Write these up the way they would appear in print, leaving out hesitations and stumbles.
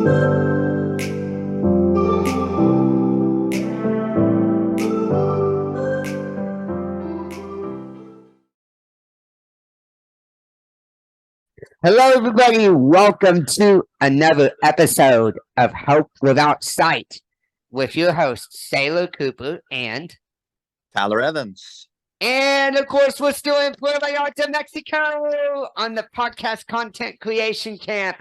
Hello, everybody. Welcome to another episode of Hope Without Sight with your hosts, Sailor Cooper and Tyler Evans. And of course, we're still in Puerto Vallarta, Mexico on the podcast content creation camp.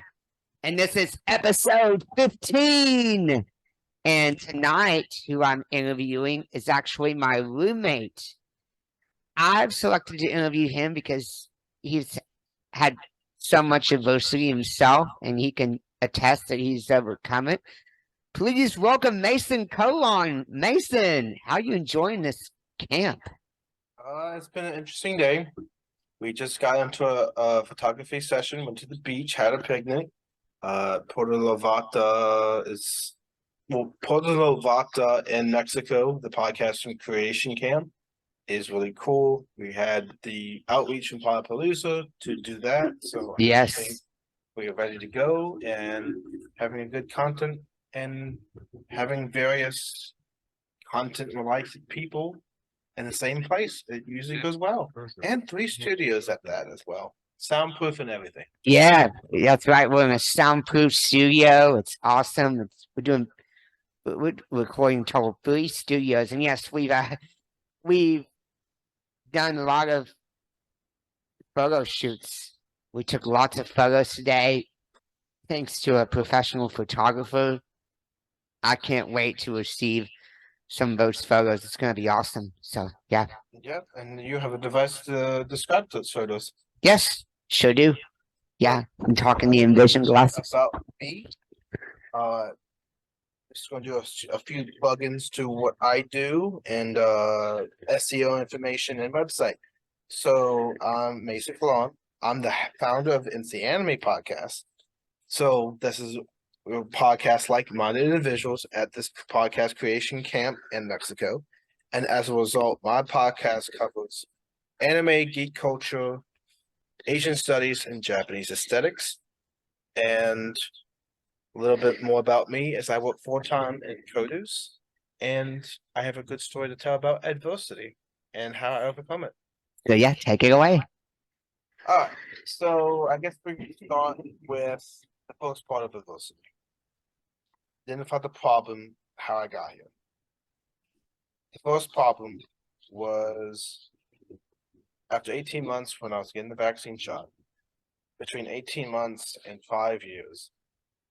And this is episode 15. And tonight, who I'm interviewing is actually my roommate. I've selected to interview him because he's had so much adversity himself, and he can attest that he's overcome it. Please welcome Maison Collawn. Mason, how are you enjoying this camp? It's been an interesting day. We just got into a photography session, went to the beach, had a picnic. Puerto Vallarta in Mexico, the podcasting creation camp is really cool. We had the outreach from Palapalooza to do that. So yes, we are ready to go and having a good content and having various content related people in the same place. It usually goes well. And 3 studios at that as well. Soundproof and everything. Yeah, that's right. We're in a soundproof studio. It's awesome. We're recording total 3 studios. And yes, we've done a lot of photo shoots. We took lots of photos today, thanks to a professional photographer. I can't wait to receive some of those photos. It's going to be awesome. So, yeah. Yeah, and you have a device to describe those photos. Yes, sure do. Yeah, I'm talking the Envision glasses. About me, just going to do a few plugins to what I do and SEO information and website. So I'm Maison Collawn. I'm the founder of the Anime Podcast. So this is a podcast like-minded individuals at this podcast creation camp in Mexico. And as a result, my podcast covers anime, geek culture, Asian studies, and Japanese aesthetics. And a little bit more about me is I work full-time in produce, and I have a good story to tell about adversity and how I overcome it. So, yeah, take it away. All right, so I guess we can start with the first part of adversity. Identify the problem, how I got here. The first problem was after 18 months when I was getting the vaccine shot. Between 18 months and 5 years,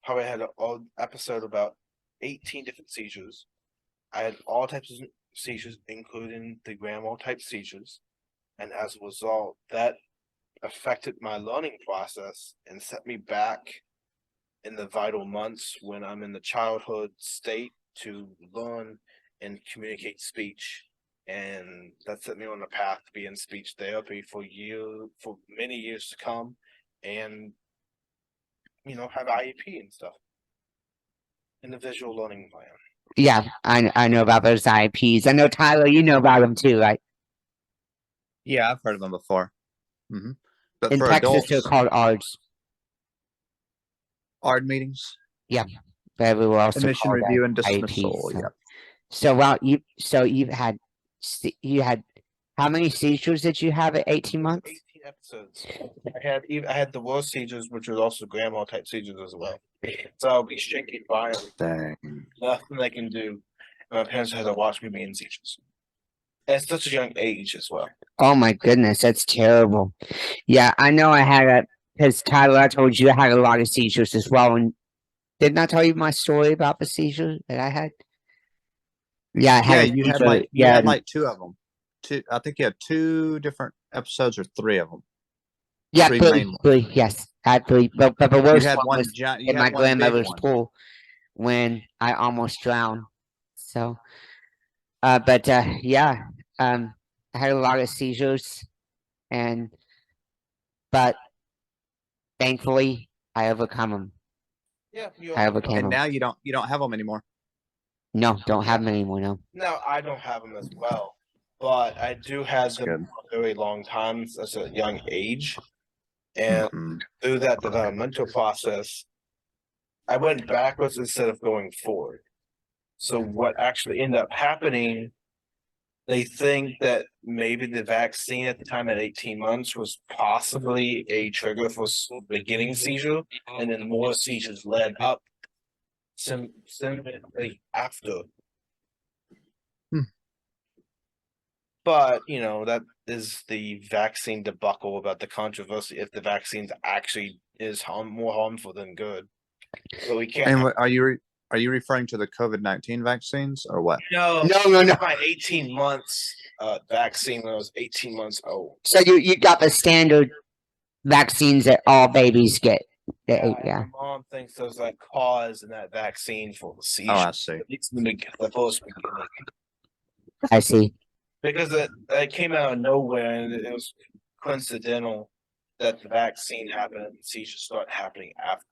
probably had an episode about 18 different seizures. I had all types of seizures, including the grand mal type seizures. And as a result, that affected my learning process and set me back in the vital months when I'm in the childhood state to learn and communicate speech. And that set me on a path to be in speech therapy for many years to come, and have IEP and stuff in the visual learning plan. Yeah, I know about those IEPs. I know, Tyler, you know about them too, right? Yeah, I've heard of them before. Mm-hmm. But in for Texas, adults, they're called ARDs. ARD meetings. Yeah, but everywhere else Admission, review, and dismissal. IEPs, so. Yep. So you had how many seizures did you have at 18 months? 18 episodes. I had the worst seizures, which was also grand mal type seizures as well. So I'll be shaking violently. Dang. Nothing they can do. My parents had to watch me be in seizures at such a young age as well. Oh my goodness, that's terrible. Yeah, I know I had because Tyler, I told you I had a lot of seizures as well. And didn't I tell you my story about the seizure that I had? Yeah, I had you had like 2 of them. I think you had 2 different episodes or 3 of them. Yeah, 3. Yes, I had 3. But the worst one was in my grandmother's pool when I almost drowned. So, I had a lot of seizures, but thankfully I overcome them. Yeah, I overcame them. And now you don't have them anymore. No, don't have them anymore. No, I don't have them as well, but I do have them for a very long time as a young age, and through that developmental process, I went backwards instead of going forward. So what actually ended up happening, they think that maybe the vaccine at the time at 18 months was possibly a trigger for beginning seizure, and then more seizures led up simply after. Hmm. But that is the vaccine debacle about the controversy if the vaccines actually is more harmful than good. But we can't. And are you referring to the COVID-19 vaccines or what? No, No. my 18 months vaccine when I was 18 months old. So you got the standard vaccines that all babies get. Yeah, Yeah. my mom thinks there's like cause in that vaccine for the seizure. Oh, I see. At least in the first beginning. I see. Because it came out of nowhere and it was coincidental that the vaccine happened and the seizures started happening after.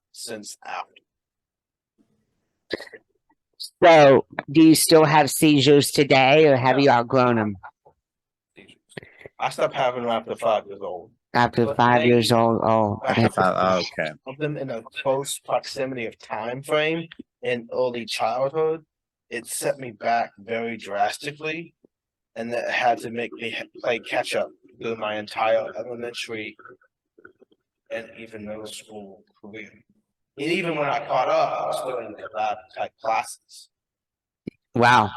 So, do you still have seizures today, or have you outgrown them? I stopped having them after 5 years old. After But 5 years they- old? Oh, Okay. Of them in a close proximity of time frame in early childhood, it set me back very drastically, and that had to make me play catch up through my entire elementary and even middle school career. And even when I caught up, I was still in the lab type classes. wow.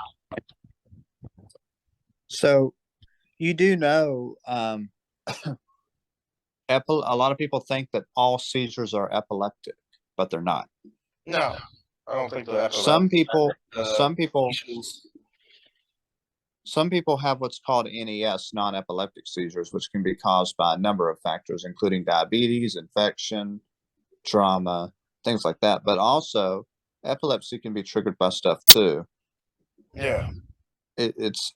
So you do know, a lot of people think that all seizures are epileptic, but they're not. No, I don't think they're Some people, issues. some people have what's called NES, non-epileptic seizures, which can be caused by a number of factors, including diabetes, infection, trauma, things like that. But also, epilepsy can be triggered by stuff too. Yeah.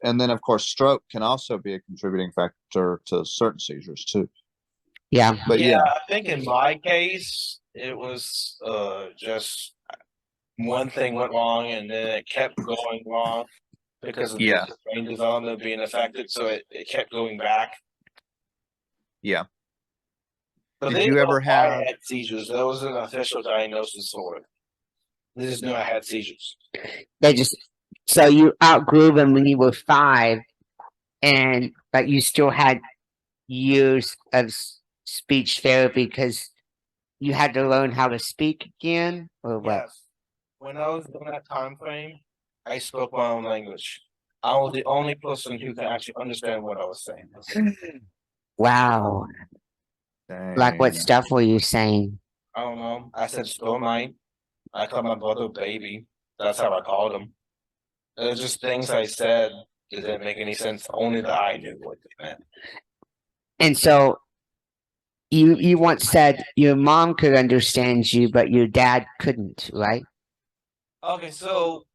And then of course, stroke can also be a contributing factor to certain seizures too. Yeah. But yeah, I think in my case, it was just one thing went wrong and then it kept going wrong because of Yeah. the brain development being affected. So it kept going back. yeah. But Did they you didn't ever know I have? had seizures? There was an official diagnosis for it. They just knew I had seizures. So you outgrew them when you were 5, but you still had years of speech therapy because you had to learn how to speak again, or what? Yes. When I was in that time frame, I spoke my own language. I was the only person who could actually understand what I was saying. Wow. Like what Dang. stuff were you saying? I don't know. I said still mine. I called my brother baby. That's how I called him. It was just things I said that didn't make any sense. Only that I knew what they meant. And so you once said your mom could understand you, but your dad couldn't, right? Okay, so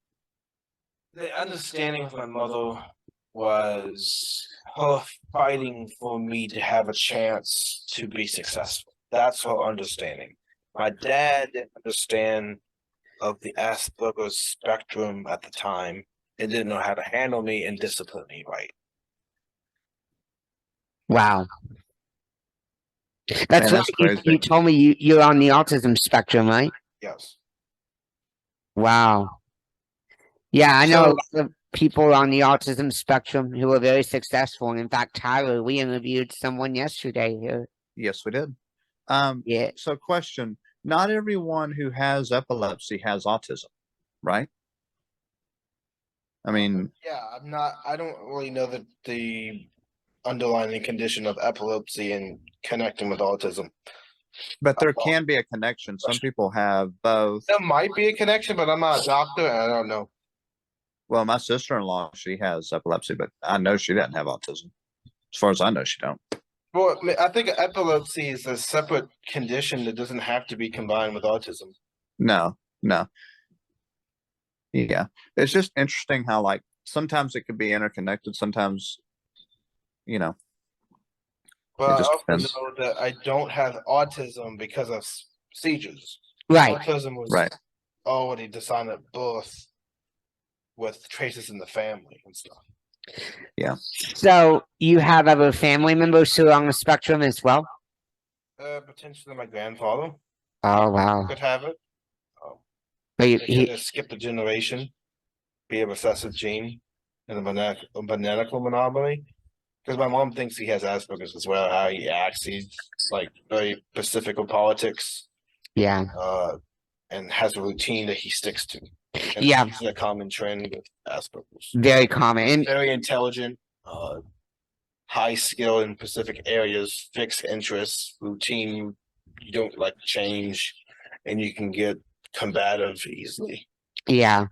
the understanding of my mother was her fighting for me to have a chance to be successful. That's her understanding. My dad didn't understand of the Asperger's spectrum at the time and didn't know how to handle me and discipline me right. Wow. That's Man, right. that's crazy. You told me you're on the autism spectrum, right? Yes. Wow. Yeah, I know So- a lot of people on the autism spectrum who are very successful. And in fact, Tyler, we interviewed someone yesterday here. Yes, we did. Yeah. So question, not everyone who has epilepsy has autism, right? I mean, Yeah, I don't really know the underlying condition of epilepsy and connecting with autism. but there can be a connection. Some people have both. There might be a connection, but I'm not a doctor and I don't know. Well, my sister-in-law, she has epilepsy, but I know she doesn't have autism. As far as I know, she don't. Well, I think epilepsy is a separate condition that doesn't have to be combined with autism. No. Yeah. It's just interesting how like sometimes it could be interconnected, sometimes, It But I just also depends. know that I don't have autism because of seizures. Right. Autism was Right. already decided at birth with traces in the family and stuff. So you have other family members who are on the spectrum as well? Potentially my grandfather Oh, wow. could have it. But They either skip a generation, be a recessive gene, and a maniacal monopoly. Because my mom thinks he has Asperger's as well. How he acts, he's like very specific with politics. Yeah. And has a routine that he sticks to. And Yeah. This is a common trend with Asperger's. Very common. And Very intelligent, high skill in specific areas, fixed interests, routine you don't like to change, and you can get combative easily. yeah.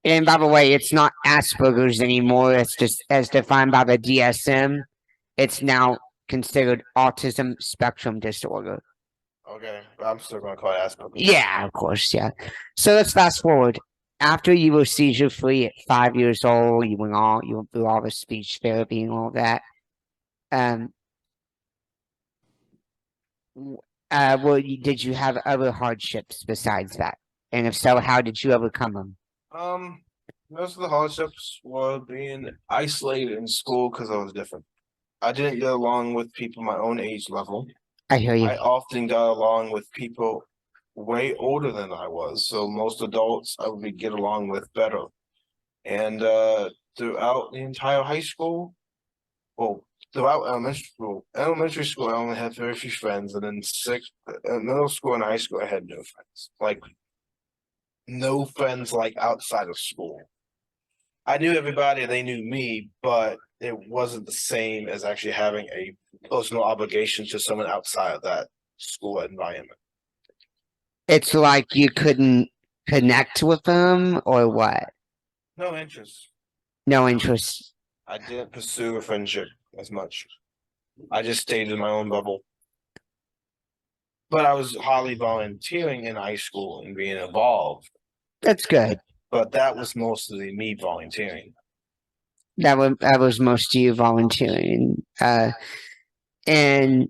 And by the way, it's not Asperger's anymore. It's just as defined by the DSM. It's now considered autism spectrum disorder. Okay, but I'm still gonna call it Asperger's. Yeah, of course, yeah. So let's fast forward. After you were seizure free at 5 years old, you went through all the speech therapy and all that. Did you have other hardships besides that? And if so, how did you overcome them? Most of the hardships were being isolated in school because I was different. I didn't get along with people my own age level. I hear you. I often got along with people way older than I was. So most adults I would get along with better. And throughout the entire high school, well, throughout elementary school I only had very few friends, and then middle school and high school I had no friends. Like no friends like outside of school. I knew everybody, they knew me, but it wasn't the same as actually having a personal obligation to someone outside of that school environment. It's like you couldn't connect with them, or what? No interest. No interest. I didn't pursue a friendship as much. I just stayed in my own bubble. But I was highly volunteering in high school and being involved. That's good. But that was mostly me volunteering. That was most of you volunteering. And I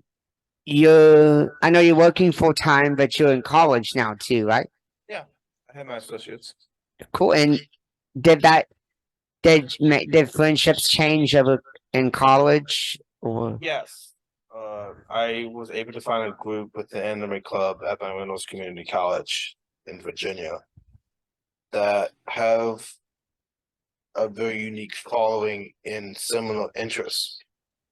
know you're working full time, but you're in college now too, right? Yeah, I had my associates. Cool. And did friendships change over in college, or? Yes. I was able to find a group with the anime club at my Reynolds Community College in Virginia that have a very unique following in similar interests.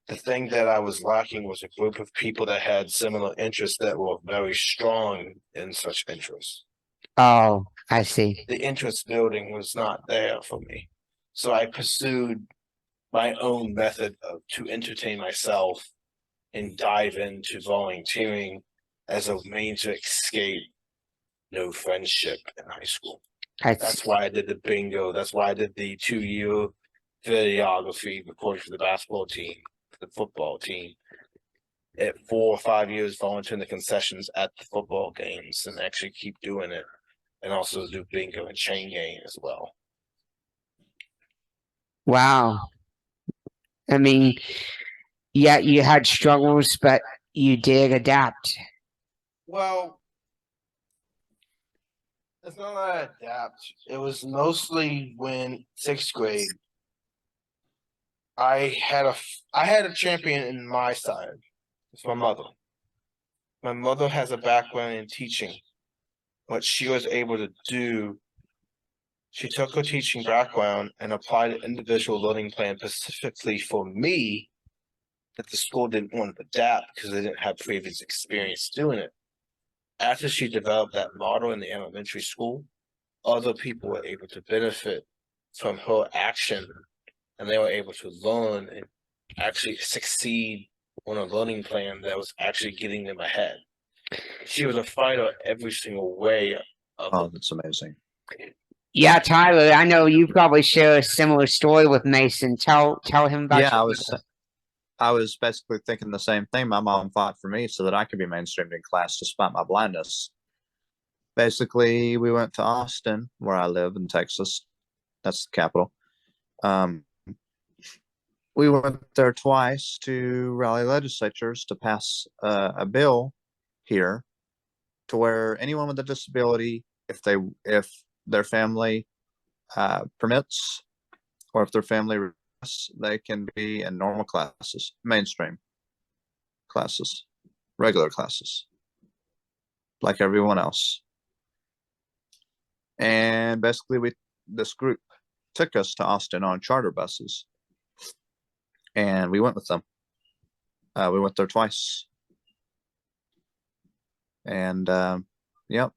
The thing that I was lacking was a group of people that had similar interests that were very strong in such interests. Oh, I see. The interest building was not there for me. So I pursued my own method to entertain myself and dive into volunteering as a means to escape no friendship in high school. That's why I did the bingo. That's why I did the 2-year videography recording for the basketball team, the football team. At 4 or 5 years, volunteering the concessions at the football games, and actually keep doing it, and also do bingo and chain gang as well. Wow. I mean, yeah, you had struggles, but you did adapt. Well, it's not that I adapt. It was mostly when 6th grade, I had a champion in my side. It's my mother. My mother has a background in teaching. What she was able to do, she took her teaching background and applied an individual learning plan specifically for me that the school didn't want to adapt because they didn't have previous experience doing it. After she developed that model in the elementary school, other people were able to benefit from her action, and they were able to learn and actually succeed on a learning plan that was actually getting them ahead. She was a fighter every single way. Oh, that's amazing. Yeah, Tyler, I know you probably share a similar story with Mason. Tell him about. Yeah, I was basically thinking the same thing. My mom fought for me so that I could be mainstreamed in class despite my blindness. Basically, we went to Austin, where I live in Texas. That's the capital. We went there twice to rally legislatures to pass a bill here to where anyone with a disability, if their family permits, or if their family requests, they can be in normal classes, mainstream classes, regular classes, like everyone else. And basically, this group took us to Austin on charter buses, and we went with them. We went there twice, and yep,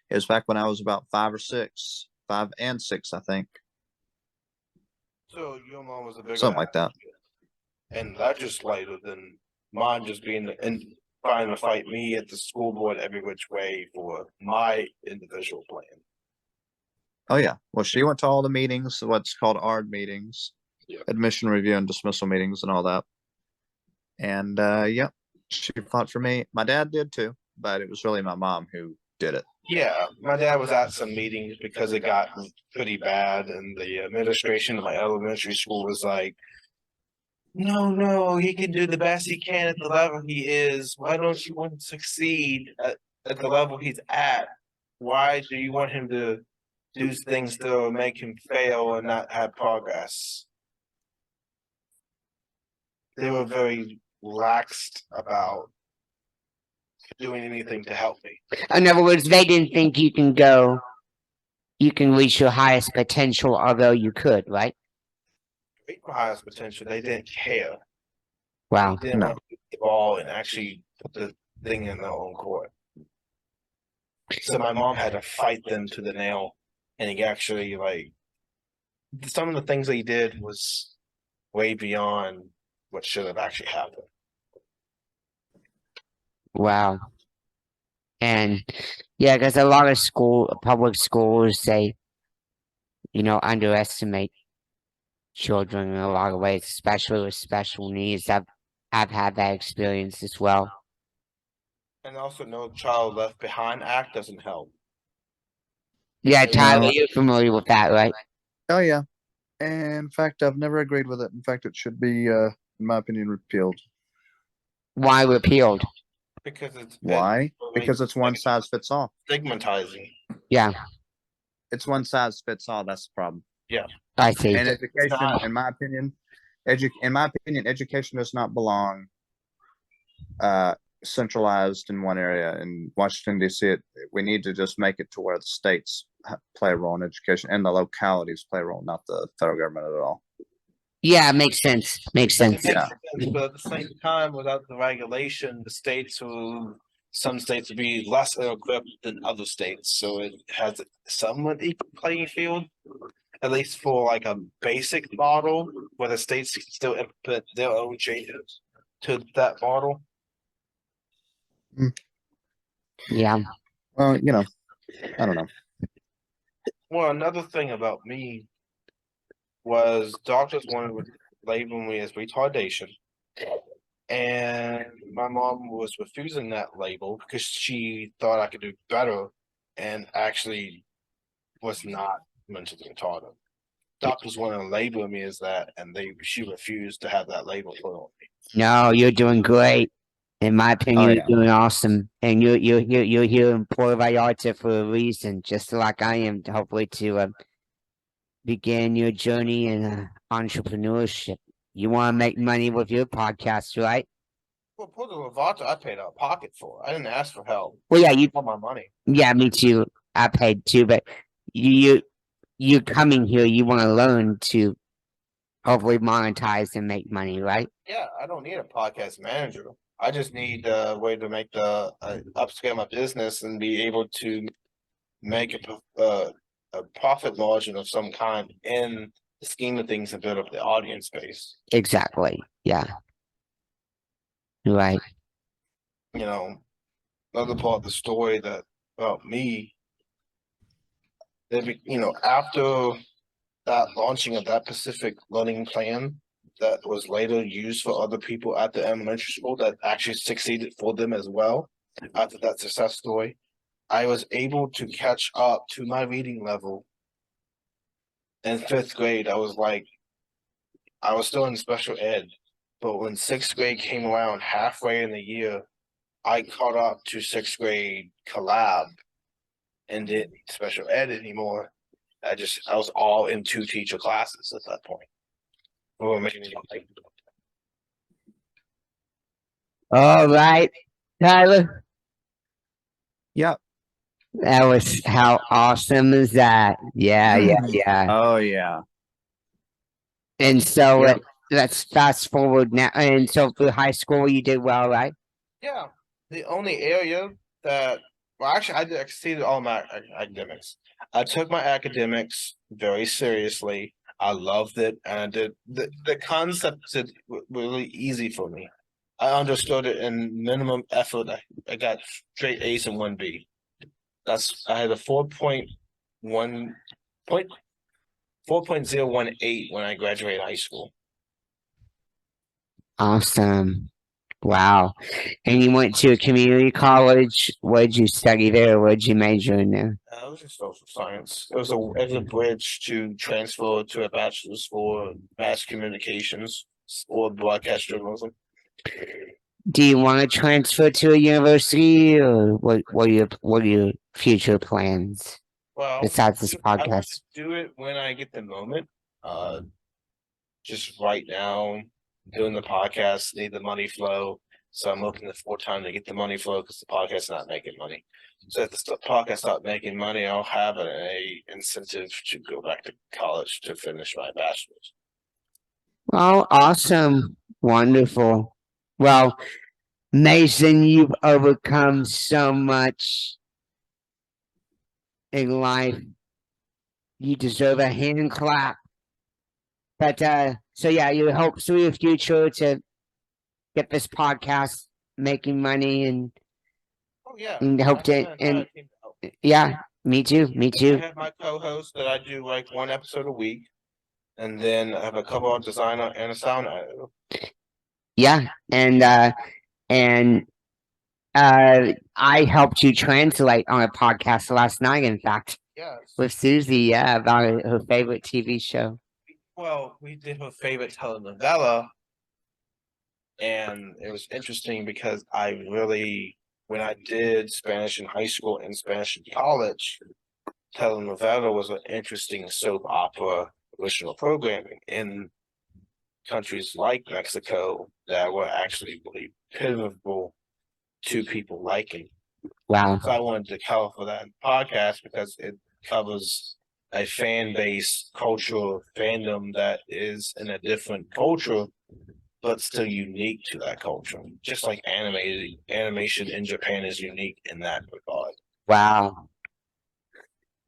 it was back when I was about 5 or 6, 5 and 6, I think, So your mom was a bigger something like that. and legislator than mine just being and trying to fight me at the school board every which way for my individual plan. Oh yeah, well, she went to all the meetings, what's called ARD meetings, Yeah. admission review and dismissal meetings, and all that. And yep, she fought for me. My dad did too, but it was really my mom who did it. Yeah, my dad was at some meetings because it got pretty bad, and the administration of my elementary school was like, no, he can do the best he can at the level he is. Why don't you want to succeed at the level he's at? Why do you want him to do things to make him fail and not have progress? They were very laxed about doing anything to help me. In other words, they didn't think you can reach your highest potential, although you could, right? Reach my highest potential. They didn't care. Wow. They didn't No. want to get the ball and actually put the thing in their own court. So my mom had to fight them to the nail, and he actually like some of the things he did was way beyond what should have actually happened. Wow. And yeah, because a lot of public schools, they, underestimate children in a lot of ways, especially with special needs. I've had that experience as well. And also, No Child Left Behind Act doesn't help. Yeah, Yeah. Tyler, you're familiar with that, right? Oh yeah, and in fact, I've never agreed with it. In fact, it should be, in my opinion, repealed. Why repealed? Because it's Why? Because it's one size fits all. stigmatizing. Yeah, It's one size fits all. That's the problem. I see. And education, not. in my opinion, education does not belong centralized in one area. In Washington D.C., we need to just make it to where the states play a role in education and the localities play a role, not the federal government at all. Yeah, makes sense. Makes It sense. makes Yeah. sense, but at the same time, without the regulation, some states will be less equipped than other states. So it has somewhat equal playing field, at least for like a basic model where the states can still implement their own changes to that model. Yeah. Well, I don't know. Well, another thing about me was doctors wanted to label me as retardation. And my mom was refusing that label because she thought I could do better and actually was not mentally retarded. Doctors wanted to label me as that, and she refused to have that label put on me. No, you're doing great. In my opinion, Oh, you're doing awesome. And you're here in Puerto Vallarta for a reason, just like I am, hopefully to begin your journey in entrepreneurship. You want to make money with your podcast, right? Well, Puerto Vallarta, I paid out of pocket for. I didn't ask for help. Well, yeah, I want my money. yeah, me too. I paid too, but you're coming here. You want to learn to hopefully monetize and make money, right? Yeah, I don't need a podcast manager. I just need a way to make the upscale my business and be able to make a profit margin of some kind in the scheme of things and build up the audience base. Exactly. Yeah. Right. Another part of the story that about me, after that launching of that Pacific learning plan that was later used for other people at the elementary school that actually succeeded for them as well. After that success story, I was able to catch up to my reading level. In 5th grade, I was still in special ed, but when 6th grade came around halfway in the year, I caught up to 6th grade collab and didn't need special ed anymore. I was all in 2 teacher classes at that point. All right, Tyler. Yeah. That was how awesome is that? Yeah. Oh yeah. And so Yeah. let's fast forward now. And so for high school, you did well, right? Yeah, the only area that, well, actually, I exceeded all my academics. I took my academics very seriously. I loved it, and I did the concepts were really easy for me. I understood it in minimum effort. I got straight A's and 1B. I had a 4.018 when I graduated high school. Awesome. Wow. And you went to a community college. What did you study there? What did you major in there? It was just social science. It was a bridge to transfer to a bachelor's for mass communications or broadcast journalism. Do you want to transfer to a university, or what are your future plans Well, besides this I want podcast? to do it when I get the moment. Just right now, doing the podcast, need the money flow. So I'm looking for time to get the money flow because the podcast's not making money. So if the podcast not making money, I'll have a incentive to go back to college to finish my bachelor's. Oh, awesome. Wonderful. Well, Mason, you've overcome so much in life. You deserve a hand clap. But so yeah, you hope for your future to get this podcast making money and Oh yeah, hope to yeah, me too. I have my co-host that I do like one episode a week, and then I have a cover designer and a sound editor. Yeah, and I helped you translate on a podcast last night, in fact. Yes. With Susie, yeah, about her favorite TV show. Well, we did her favorite telenovela, and it was interesting because when I did Spanish in high school and Spanish in college, telenovela was an interesting soap opera original programming in countries like Mexico that were actually really pivotal to people liking. Wow. So I wanted to cover for that podcast because it covers a fan base, cultural fandom that is in a different culture, but still unique to that culture. Just like animation in Japan is unique in that regard. Wow.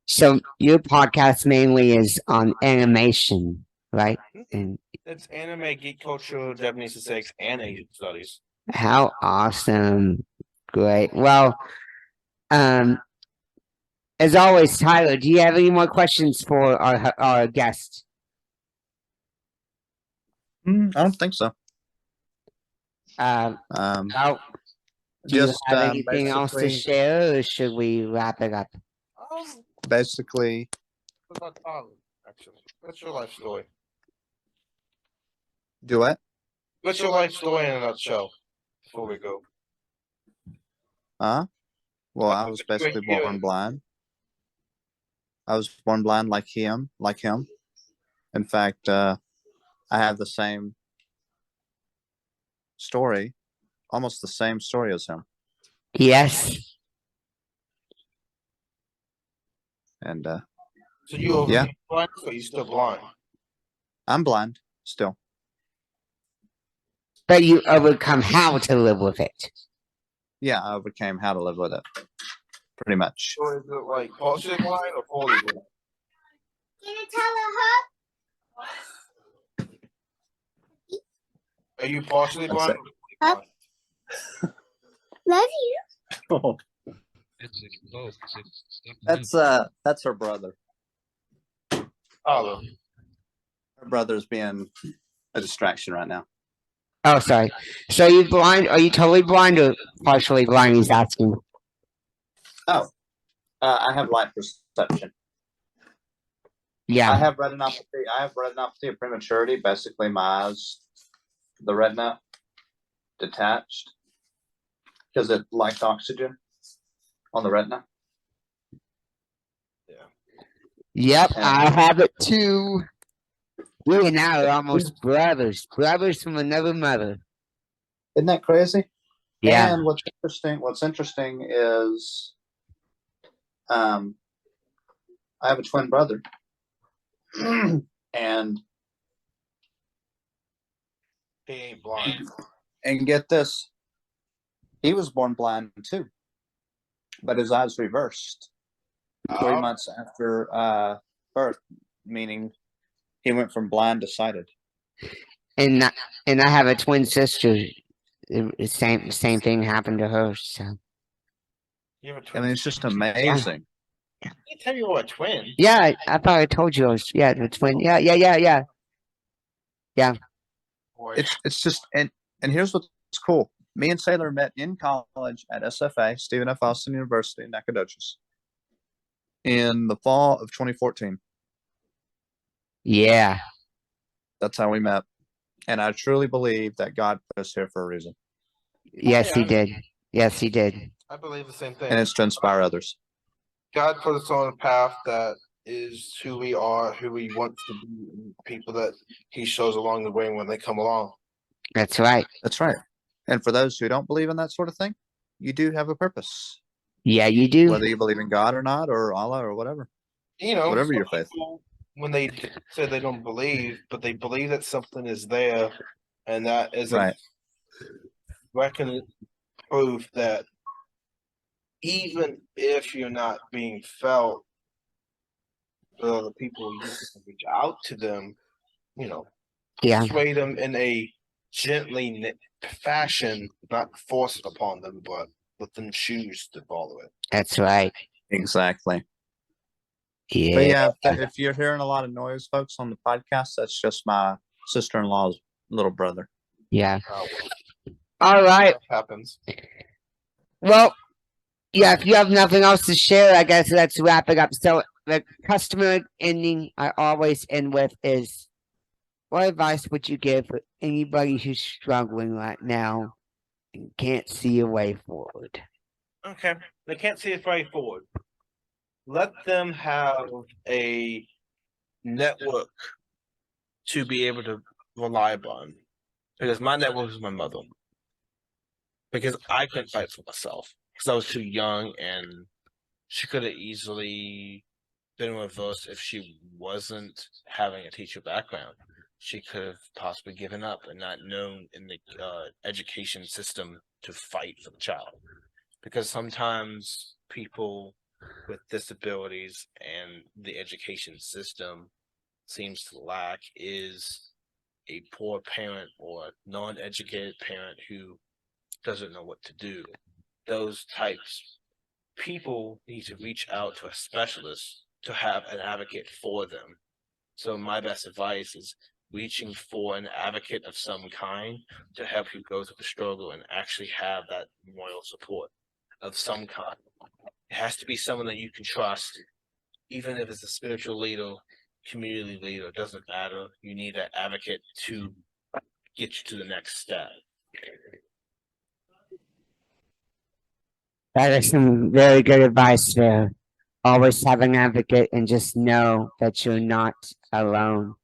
So your podcast mainly is on animation, right? And it's anime, geek culture, Japanese aesthetics, and Asian studies. How awesome. Great. Well, as always, Tyler, do you have any more questions for our guest? I don't think so. Do Just you have anything else to share, or should we wrap it up? Basically, what about Tyler? Actually, what's your life story? Do what? What's your life story in a nutshell? Before we go. Well, I was basically born blind. I was born blind like him. In fact, I have the same story, almost the same story as him. Yes. And so you blind, or you still blind? I'm blind still. But you overcome how to live with it. Yeah, I overcame how to live with it. Pretty much. So is it like partially blind or fully blind? Can you tell her? Are you partially blind? Love you. That's her brother. Oh, Her brother's being a distraction right now. Oh, sorry. So you blind? Are you totally blind or partially blind? He's asking. Oh, I have light perception. Yeah. I have retinopathy. Of prematurity. Basically, my eyes, the retina, detached because it lacks oxygen on the retina. Yeah. Yep, I have it too. We and I are almost brothers from another mother. Isn't that crazy? Yeah. And what's interesting is I have a twin brother, and He ain't blind. get this, he was born blind too, but his eyes reversed 3 months after birth, meaning he went from blind to sighted. And I have a twin sister. The same thing happened to her. So You have a I twin. mean, it's just amazing. I didn't tell you you were a twin. yeah, I thought I told you I was the twin. Yeah. Boy. It's just and here's what's cool. Me and Sailor met in college at SFA, Stephen F. Austin University in Nacogdoches, in the fall of 2014. Yeah. That's how we met. And I truly believe that God put us here for a reason. Yes, he yeah. did. Yes, he did. I believe the same thing. And it's to inspire others. God put us on a path that is who we are, who we want to be, and people that He shows along the way when they come along. That's right. That's right. And for those who don't believe in that sort of thing, you do have a purpose. Yeah, you do. Whether you believe in God or not, or Allah or whatever. You know, Whatever some your faith. people, when they say they don't believe, but they believe that something is there, and that is Right. a proof that even if you're not being felt, the people you can reach out to them, you know, Yeah. persuade them in a gently fashion, not force it upon them, but let them choose to follow it. That's right. Exactly. Yeah. But yeah, if you're hearing a lot of noise, folks, on the podcast, that's just my sister-in-law's little brother. Yeah. Well, All right. that happens. Well, yeah, if you have nothing else to share, I guess let's wrap it up. So the customer ending I always end with is, what advice would you give for anybody who's struggling right now and can't see a way forward? Okay, they can't see it way forward. Let them have a network to be able to rely upon. Because my network is my mother. Because I couldn't fight for myself. Because I was too young, and she could have easily been reversed if she wasn't having a teacher background. She could have possibly given up and not known in the education system to fight for the child. Because sometimes people with disabilities and the education system seems to lack is a poor parent or non-educated parent who doesn't know what to do. Those types people need to reach out to a specialist to have an advocate for them. So my best advice is reaching for an advocate of some kind to help you go through the struggle and actually have that moral support of some kind. It has to be someone that you can trust, even if it's a spiritual leader, community leader, it doesn't matter. You need an advocate to get you to the next step. That is some very good advice there. Always have an advocate and just know that you're not alone.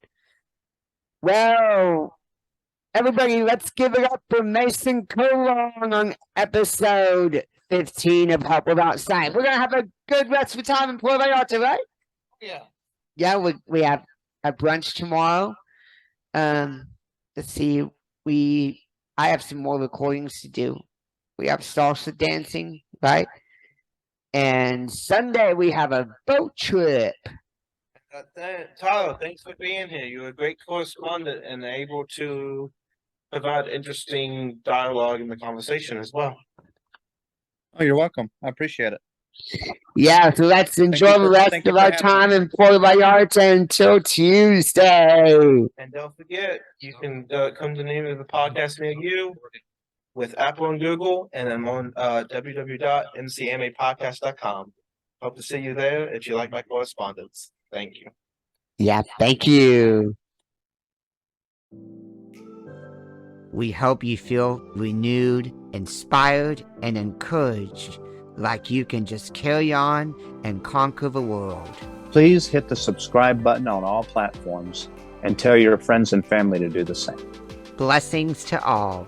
Well, everybody, let's give it up for Maison Collawn on episode 15 of Help Without Sight. We're going to have a good rest of time in Puerto Vallarta, right? Yeah. Yeah, we have a brunch tomorrow. Let's see, I have some more recordings to do. We have salsa dancing, right? And Sunday we have a boat trip. Tyler, thanks for being here. You're a great correspondent and able to provide interesting dialogue in the conversation as well. Oh, you're welcome. I appreciate it. Yeah, so let's enjoy the rest of our time in Puerto Vallarta until Tuesday. And don't forget, you can come to the name of the podcast near you with Apple and Google, and I'm on www.mcmapodcast.com. Hope to see you there if you like my correspondence. Thank you. Yeah, thank you. We hope you feel renewed, inspired, and encouraged, like you can just carry on and conquer the world. Please hit the subscribe button on all platforms and tell your friends and family to do the same. Blessings to all.